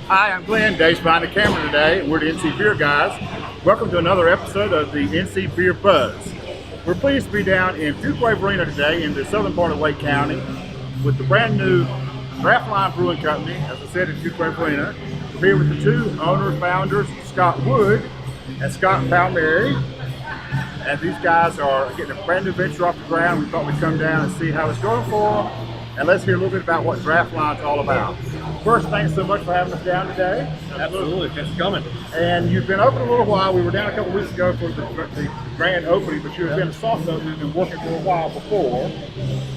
Hi, I'm Glenn. Dave's behind the camera today. We're the NC Beer guys. Welcome to another episode of the NC Beer Buzz. We're pleased to be down in Fuquay-Varina today in the southern part of Wake County with the brand new Draft Line Brewing Company, as I said, in Fuquay-Varina. We're here with the two owners, founders, Scott Wood and Scott Palmieri. And these guys are getting a brand new venture off the ground. We thought we'd come down and see how it's going for them. And let's hear a little bit about what Draft Line's all about. First, thanks so much for having us down today. Absolutely, thanks for coming. And you've been open a little while. We were down a couple weeks ago for the grand opening, but you've been a soft opening and been working for a while before.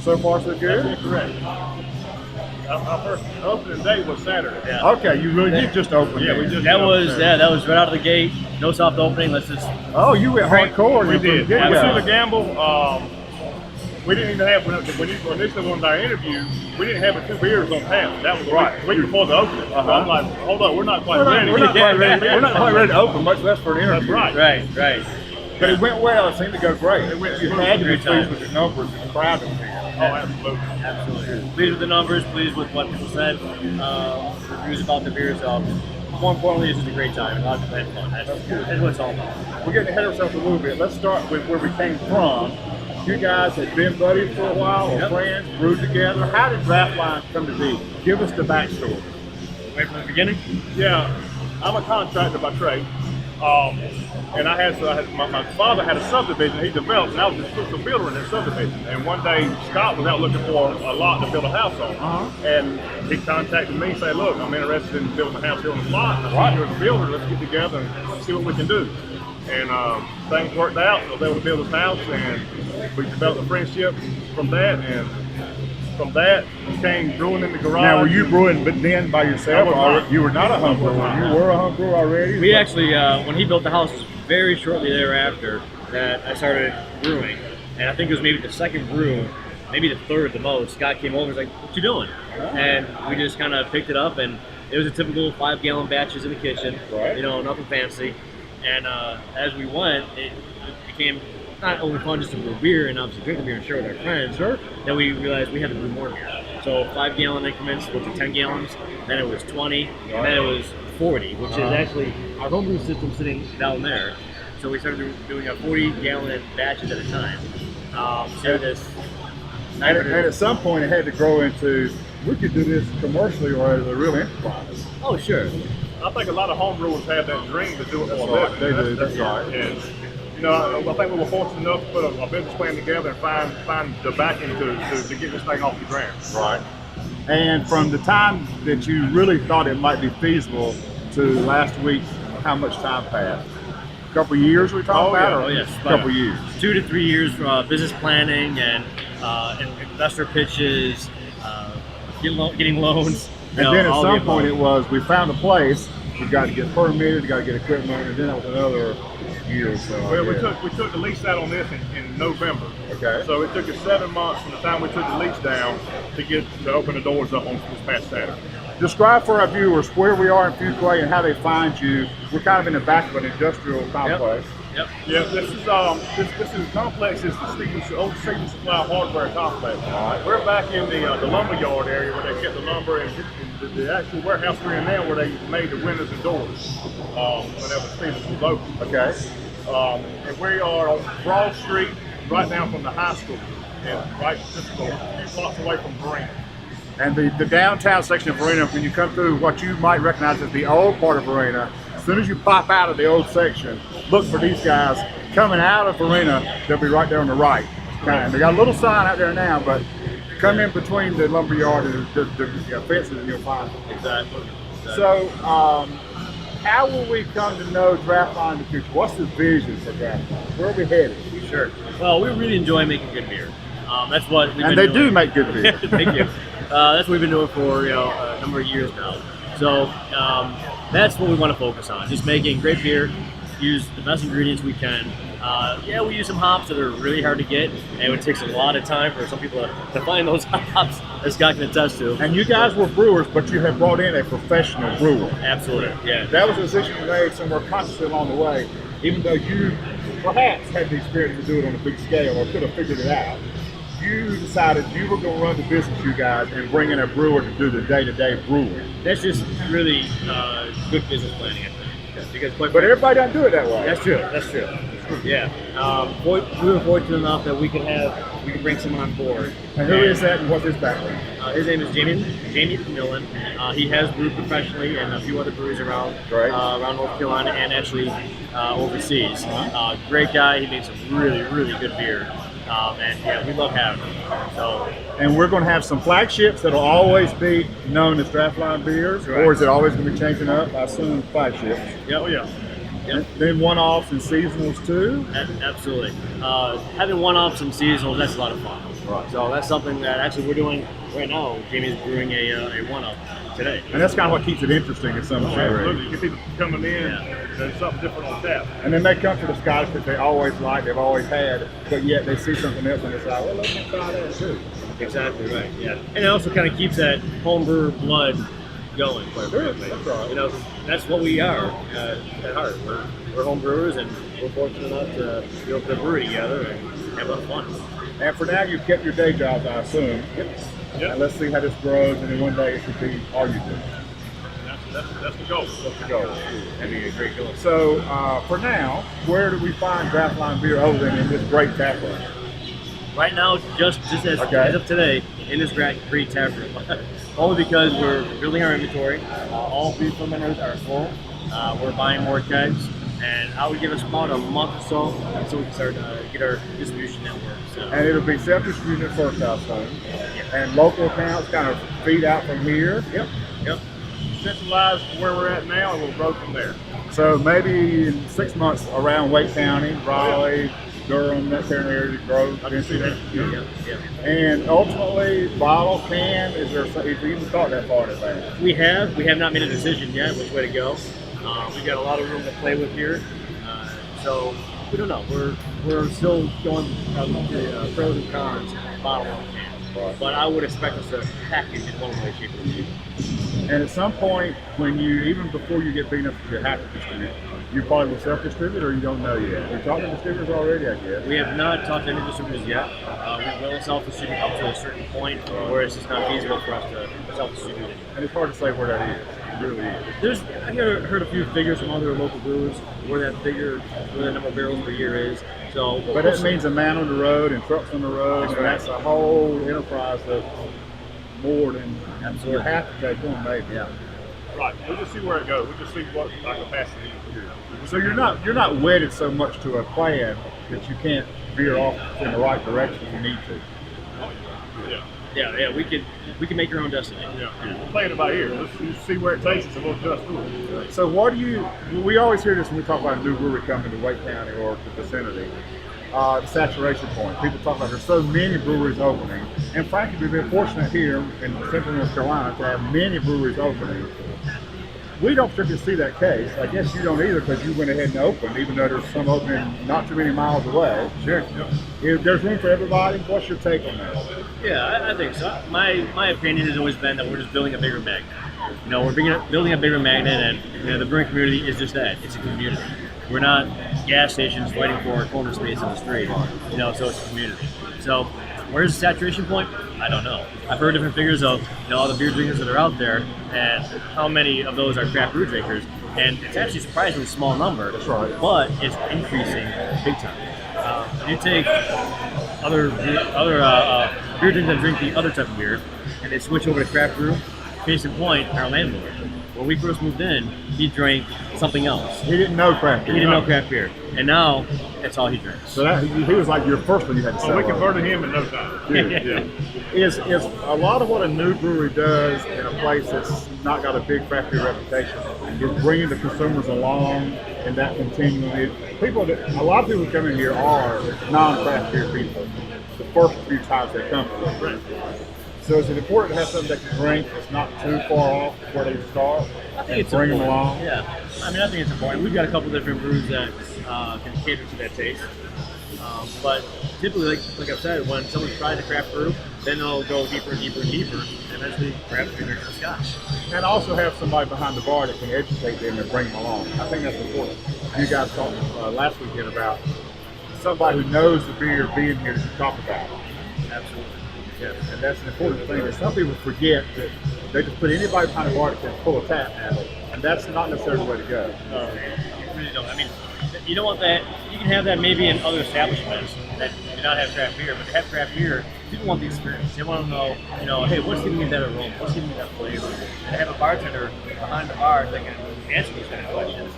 So far, so good? That's correct. Our first opening day was Saturday. Yeah. Okay, you really did just open. Yeah, we just that was right out of the gate. No soft opening. Let's just. Oh, you went hardcore. We did. Yeah, we took a gamble. We didn't even have, when initially on our interview, we didn't have 2 beers on tap. That was right. The week before the opening. So I'm like, hold on, we're not quite ready. We're not quite ready to open, much less for an interview. That's right. Right. But it went well. It seemed to go great. It went you had to be pleased with the numbers and the crowd that was here. Oh, absolutely. Pleased with the numbers, pleased with what people said, reviews about the beers. More importantly, it's just a great time. A lot of fun. That's what it's all about. We're getting ahead of ourselves a little bit. Let's start with where we came from. You guys had been buddies for a while, or friends, brewed together. How did Draft Line come to be? Give us the backstory. Right from the beginning? Yeah, I'm a contractor by trade. And my father had a subdivision he developed, and I was just a builder in that subdivision. And one day, Scott was out looking for a lot to build a house on. And he contacted me and said, look, I'm interested in building a house here on the lot. I said, you're a builder, let's get together and see what we can do. And things worked out. I was able to build this house, and we developed a friendship from that. And from that came brewing in the garage. Now, were you brewing but then by yourself? Or you were not a home brewer. You were a home brewer already? We actually, when he built the house, very shortly thereafter that I started brewing. And I think it was maybe the second brew, maybe the third the most. Scott came over and was like, what you doing? And we just kind of picked it up, and it was a typical 5-gallon batches in the kitchen. Right. You know, nothing fancy. And as we went, it became not only fun just to brew beer and obviously drink the beer and share with our friends, then we realized we had to brew more beer. So 5-gallon increments went to 10 gallons, then it was 20, and then it was 40, which is actually our homebrew system sitting down there. So we started doing a 40-gallon batches at a time. And at some point it had to grow into, we could do this commercially or as a real enterprise. Oh, sure. I think a lot of homebrewers have that dream to do it for a living. They do, that's right. And, you know, I think we were fortunate enough to put a business plan together and find the backing to get this thing off the ground. Right. And from the time that you really thought it might be feasible to last week, how much time passed? A couple of years we're talking about? Oh, yes. A couple of years. 2 to 3 years for business planning and investor pitches, getting loans. And then at some point it was, we found a place, we got to get permitted, we got to get equipment, and then that was another year or so. Well, we took the lease out on this in November. Okay. So it took us 7 months from the time we took the lease down to open the doors up on this past Saturday. Describe for our viewers where we are in Fuquay and how they find you. We're kind of in the back of an industrial complex. Yep. Yeah, this is complex. It's the old Stevens Supply hardware complex. We're back in the lumber yard area where they kept the lumber, and the actual warehouse we're in now where they made the windows and doors whenever Stevens was open. Okay. And we are on Broad Street, right down from the high school, and right just a few blocks away from Varina. And the downtown section of Varina, when you come through what you might recognize as the old part of Varina, as soon as you pop out of the old section, look for these guys coming out of Varina. They'll be right there on the right. They got a little sign out there now, but come in between the lumber yard and the fences and you'll find them. Exactly. So, how will we come to know Draft Line in the future? What's the vision for Draft Line? Where are we headed? Sure. Well, we really enjoy making good beer. That's what we've been doing. do make good beer. Thank you. That's what we've been doing for a number of years now. So that's what we want to focus on. Just making great beer, use the best ingredients we can. We use some hops that are really hard to get, and it takes a lot of time for some people to find those hops, as Scott can attest to. And you guys were brewers, but you have brought in a professional brewer. Absolutely, yeah. That was a decision you made somewhere consciously along the way, even though you perhaps had the experience to do it on a big scale or could have figured it out. you decided you were going to run the business, you guys, and bring in a brewer to do the day-to-day brewing? That's just really good business planning, I think. Because But everybody doesn't do it that way. That's true. That's true. Yeah. We were fortunate enough that we could bring someone on board. And who is that, and what's his background? His name is Jamie McMillan. He has brewed professionally in a few other breweries around North Carolina and actually overseas. Great guy. He makes some really, really good beer. And yeah, we love having him. So, and we're going to have some flagships that'll always be known as Draft Line beers, or is it always going to be changing up? I assume flagships. Yeah, oh yeah. Yep. Then one-offs and seasonals too? Absolutely. Having one-offs and seasonals, that's a lot of fun. Right. So that's something that actually we're doing right now. Jamie's brewing a one-off today. And that's kind of what keeps it interesting in some degree. Absolutely. You get people coming in, there's something different on tap. And then they come to the Scotch that they always like, they've always had, but yet they see something else and they say, well, let's try that too. Exactly right, yeah. And it also kind of keeps that homebrew blood going. That's right. You know, that's what we are at heart. We're home brewers, and we're fortunate enough to be able to brew together and have a lot of fun. And for now, you've kept your day jobs, I assume. Yep. And let's see how this grows, and then one day it could be all you do. That's the goal. That's the goal. That'd be a great goal. So for now, where do we find Draft Line beer other than in this great tap room? Right now, just as of today, in this great tap room. Only because we're building our inventory. All beer fermenters are full. We're buying more kegs, and I would give us about a month or so until we can start get our distribution network. So. And it'll be self-distributed first, I assume. And local accounts kind of feed out from here. Yep. Centralize where we're at now, and we'll grow from there. So maybe in 6 months around Wake County, Raleigh, Durham, that kind of area to grow. I can see that. Yeah. And ultimately, bottle, can, is there if you even thought that far in advance? We have not made a decision yet which way to go. We've got a lot of room to play with here, so we don't know. We're still going the pros and cons, bottle and can. Right. But I would expect us to package in one way, shape, or form. And at some point, when even before you get big enough to have to distribute, you probably will self-distribute, or you don't know yet? We're talking to distributors already, I guess. We have not talked to any distributors yet. We will self-distribute up to a certain point where it's just not feasible for us to self-distribute it. And it's hard to say where that is. It really is. I've heard a few figures from other local brewers where the number of barrels per year is. So, but that means a man on the road and trucks on the road, and that's a whole enterprise that's more than you have to take on, maybe. Yeah. Right. We'll just see where it goes. We'll just see what our capacity is here. So you're not wedded so much to a plan that you can't veer off in the right direction if you need to. Yeah. We can make our own destiny. Yeah. We're playing it by ear. Let's see where it takes us, and we'll adjust to it. So we always hear this when we talk about a new brewery coming to Wake County or the vicinity. The saturation point. People talk about there's so many breweries opening, and frankly, we've been fortunate here in Central North Carolina to have many breweries opening. We don't particularly see that case. I guess you don't either because you went ahead and opened, even though there's some opening not too many miles away. Sure. If there's room for everybody, what's your take on that? Yeah, I think so. My opinion has always been that we're just building a bigger magnet. You know, we're building a bigger magnet, and the brewing community is just that. It's a community. We're not gas stations fighting for a corner space on the street. You know, so it's a community. So where's the saturation point? I don't know. I've heard different figures of all the beer drinkers that are out there, and how many of those are craft brew drinkers. And it's actually a surprisingly small number. That's right. But it's increasing big time. You take other beer drinkers that drink the other type of beer, and they switch over to craft brew. Case in point, our landlord. When we first moved in, he drank something else. He didn't know craft beer. He didn't know craft beer, and now that's all he drinks. So he was like your first one you had to sell. We converted him in no time. Yeah. Is a lot of what a new brewery does in a place that's not got a big craft beer reputation is bringing the consumers along and that continuing. A lot of people who come in here are non-craft beer people. The first few times they come. Right. So is it important to have something they can drink that's not too far off where they start? I think it's bring important. them along. Yeah, I think it's important. We've got a couple different brews that can cater to that taste. But typically, like I've said, when someone tries a craft brew, then they'll go deeper and deeper and deeper, and eventually craft beer drinks Scotch. And also have somebody behind the bar that can educate them and bring them along. I think that's important. You guys talked last weekend about somebody who knows the beer being here to talk about it. Absolutely. Yes, and that's an important thing. That some people forget that they just put anybody behind a bar that can pull a tap now, and that's not necessarily the way to go. You really don't. I mean, you don't want that. You can have that maybe in other establishments that do not have craft beer, but to have craft beer, people want the experience. They want to know, hey, what's giving me that aroma? What's giving me that flavor? And have a bartender behind the bar that can answer those kind of questions.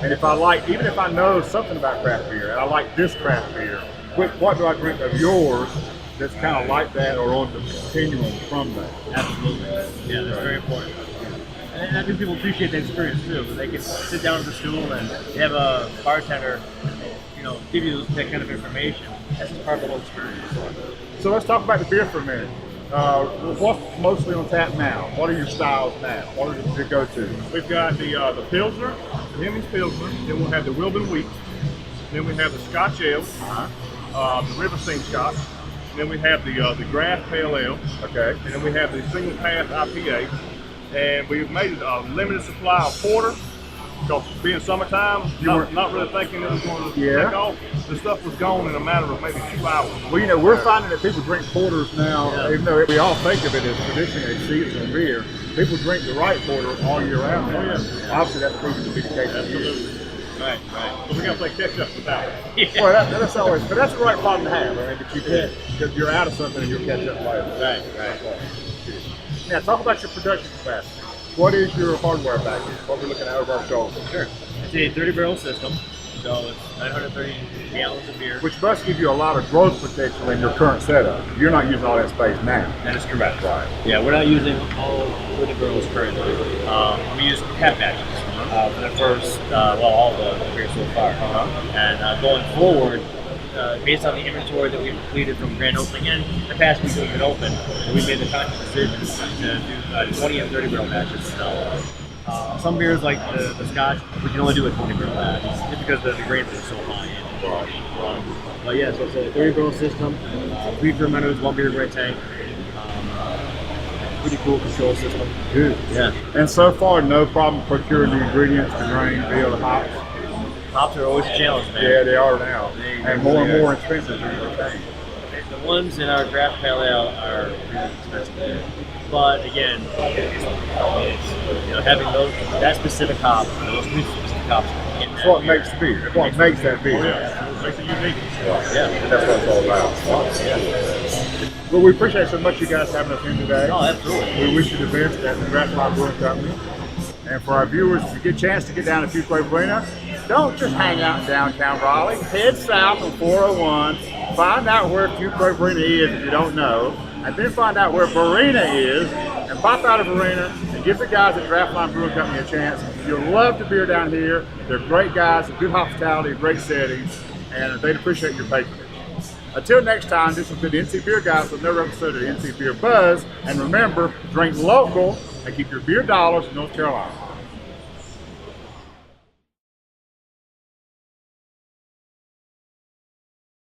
And even if I know something about craft beer, and I like this craft beer, what do I drink of yours that's kind of like that or on the continuum from that? Absolutely. Yeah, that's very important. And I think people appreciate that experience too. They can sit down at the stool and have a bartender, give you that kind of information. That's just part of the whole experience. So let's talk about the beer for a minute. What's mostly on tap now? What are your styles now? What are your go-to? We've got the Pilsner, the Hemmings Pilsner, then we'll have the Wilburn Wheat, then we have the Scotch Ale, the Riverstein Scotch, then we have the Draft Pale Ale, Okay. and then we have the Single Path IPA, and we've made a limited supply of porter, because being summertime, not really thinking it was going to take off. The stuff was gone in a matter of maybe 2 hours. Well, we're finding that people drink porters now, even though we all think of it as traditionally a seasonal beer, people drink the right porter all year round. Oh, yeah. Obviously, that's proven to be the case. Absolutely. Right. But we got to play catch up with that. Well, that's always, but that's the right problem to have. I mean, but you can't, because you're out of something and you'll catch up later. Right. Now, talk about your production capacity. What is your hardware package? What we're looking at over our shoulder? Sure. It's a 30-barrel system, so it's 930 gallons of beer. Which must give you a lot of growth potential in your current setup. You're not using all that space now. That is correct. Right. Yeah, we're not using all 30 barrels currently. We use half batches for the first, all the beer so far. And going forward, based on the inventory that we've completed from grand opening and the past week we've been open, we made the conscious decision to do 20 and 30 barrel batches. Some beers like the Scotch, we can only do a 20 barrel batch just because the grains are so high. But yeah, so it's a 30 barrel system, 3 fermenters, 1 beer gray tank. Pretty cool control system. Good. Yeah. And so far, no problem procuring the ingredients, the grain, the hops. Hops are always a challenge, man. Yeah, they are now. And more and really more expensive than you think. The ones in our draft pale ale are really expensive. But again, it's having that specific hop, those three specific hops. That's what makes the beer. That's what makes that beer. Makes it unique. Yeah. That's what it's all about. Well, we appreciate so much you guys having us in today. Oh, absolutely. We wish you the best at the Draft Line Brewing Company. And for our viewers, if you get a chance to get down to Fuquay-Varina, don't just hang out in downtown Raleigh. Head south on 401. Find out where Fuquay-Varina is if you don't know. And then find out where Varina is. And pop out of Varina and give the guys at Draft Line Brewing Company a chance. You'll love the beer down here. They're great guys, good hospitality, great settings. And they'd appreciate your patronage. Until next time, this has been the NC Beer Guys with another episode of NC Beer Buzz. And remember, drink local and keep your beer dollars in North Carolina.